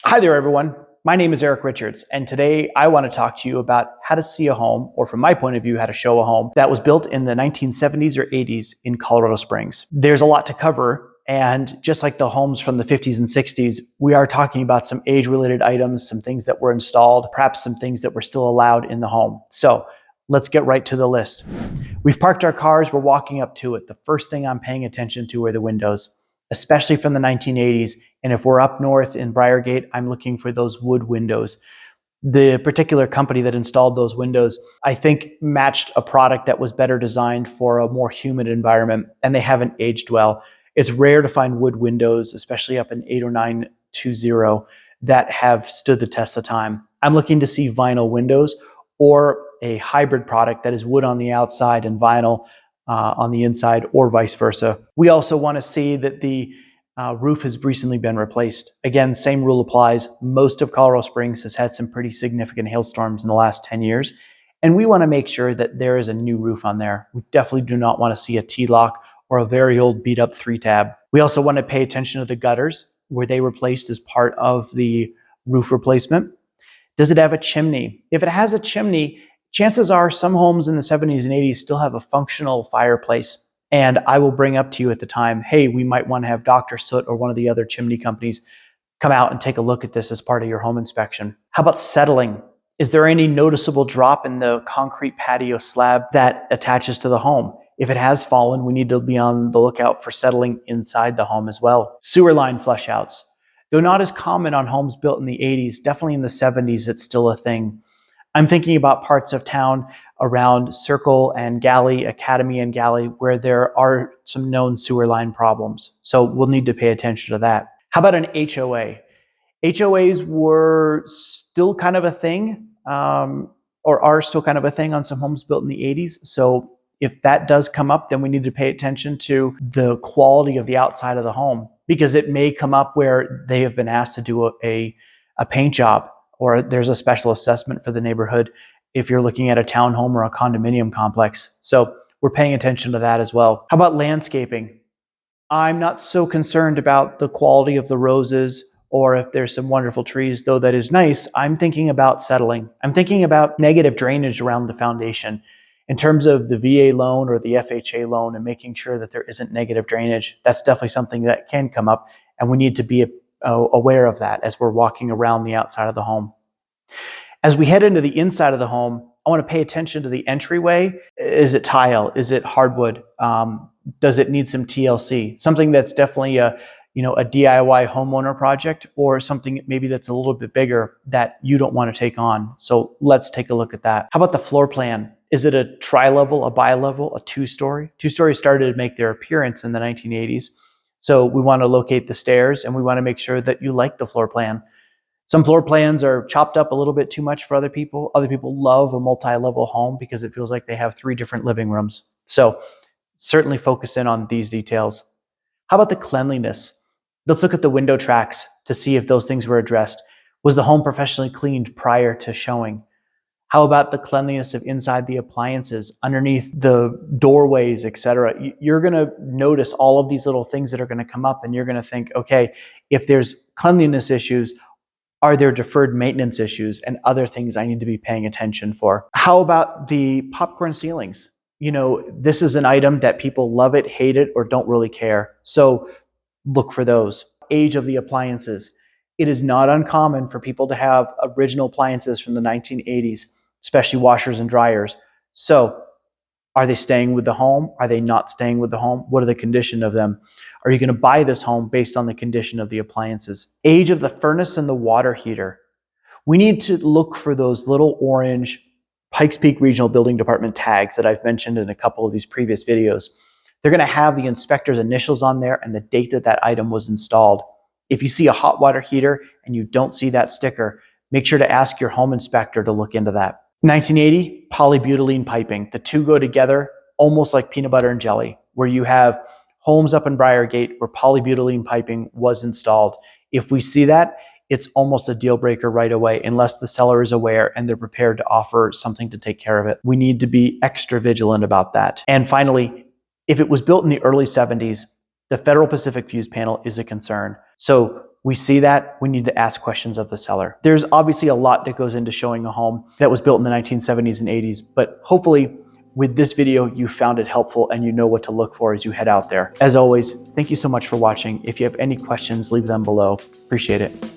Hi there, everyone. My name is Eric Richards, and today I want to talk to you about how to see a home, or from my point of view, how to show a home that was built in the 1970s or 80s in Colorado Springs. There's a lot to cover, and just like the homes from the 50s and 60s, we are talking about some age-related items, some things that were installed, perhaps some things that were still allowed in the home. So let's get right to the list. We've parked our cars, we're walking up to it. The first thing I'm paying attention to are the windows, especially from the 1980s. And if we're up north in Briargate, I'm looking for those wood windows. The particular company that installed those windows, I think, matched a product that was better designed for a more humid environment, and they haven't aged well. It's rare to find wood windows, especially up in 80920, that have stood the test of time. I'm looking to see vinyl windows or a hybrid product that is wood on the outside and vinyl on the inside, or vice versa. We also want to see that the roof has recently been replaced. Again, same rule applies. Most of Colorado Springs has had some pretty significant hailstorms in the last 10 years, and we want to make sure that there is a new roof on there. We definitely do not want to see a T-lock or a very old beat up 3-tab. We also want to pay attention to the gutters. Were they replaced as part of the roof replacement? Does it have a chimney? If it has a chimney, chances are some homes in the 70s and 80s still have a functional fireplace. And I will bring up to you at the time, hey, we might want to have Dr. Soot or one of the other chimney companies come out and take a look at this as part of your home inspection. How about settling? Is there any noticeable drop in the concrete patio slab that attaches to the home? If it has fallen, we need to be on the lookout for settling inside the home as well. Sewer line flushouts. Though not as common on homes built in the 80s, definitely in the 70s, it's still a thing. I'm thinking about parts of town around Circle and Galley, Academy and Galley, where there are some known sewer line problems. So we'll need to pay attention to that. How about an HOA? HOAs were still kind of a thing, or are still kind of a thing on some homes built in the 80s. So if that does come up, then we need to pay attention to the quality of the outside of the home, because it may come up where they have been asked to do a paint job, or there's a special assessment for the neighborhood if you're looking at a townhome or a condominium complex. So we're paying attention to that as well. How about landscaping? I'm not so concerned about the quality of the roses or if there's some wonderful trees, though that is nice. I'm thinking about settling. I'm thinking about negative drainage around the foundation in terms of the VA loan or the FHA loan, and making sure that there isn't negative drainage. That's definitely something that can come up, and we need to be aware of that as we're walking around the outside of the home. As we head into the inside of the home, I want to pay attention to the entryway. Is it tile? Is it hardwood? Does it need some TLC? Something that's definitely a DIY homeowner project, or something maybe that's a little bit bigger that you don't want to take on. So let's take a look at that. How about the floor plan? Is it a tri-level, a bi-level, a two-story? Two-stories started to make their appearance in the 1980s. So we want to locate the stairs, and we want to make sure that you like the floor plan. Some floor plans are chopped up a little bit too much for other people. Other people love a multi-level home because it feels like they have 3 different living rooms. So certainly focus in on these details. How about the cleanliness? Let's look at the window tracks to see if those things were addressed. Was the home professionally cleaned prior to showing? How about the cleanliness of inside the appliances, underneath the doorways, etc.? You're going to notice all of these little things that are going to come up, and you're going to think, okay, if there's cleanliness issues, are there deferred maintenance issues and other things I need to be paying attention for? How about the popcorn ceilings? This is an item that people love it, hate it, or don't really care. So look for those. Age of the appliances. It is not uncommon for people to have original appliances from the 1980s, especially washers and dryers. So are they staying with the home? Are they not staying with the home? What are the condition of them? Are you going to buy this home based on the condition of the appliances? Age of the furnace and the water heater. We need to look for those little orange Pikes Peak Regional Building Department tags that I've mentioned in a couple of these previous videos. They're going to have the inspector's initials on there and the date that that item was installed. If you see a hot water heater and you don't see that sticker, make sure to ask your home inspector to look into that. 1980, polybutylene piping. The two go together almost like peanut butter and jelly, where you have homes up in Briargate where polybutylene piping was installed. If we see that, it's almost a deal breaker right away, unless the seller is aware and they're prepared to offer something to take care of it. We need to be extra vigilant about that. And finally, if it was built in the early 70s, the Federal Pacific Fuse Panel is a concern. So we see that, we need to ask questions of the seller. There's obviously a lot that goes into showing a home that was built in the 1970s and 80s, but hopefully with this video, you found it helpful and you know what to look for as you head out there. As always, thank you so much for watching. If you have any questions, leave them below. Appreciate it.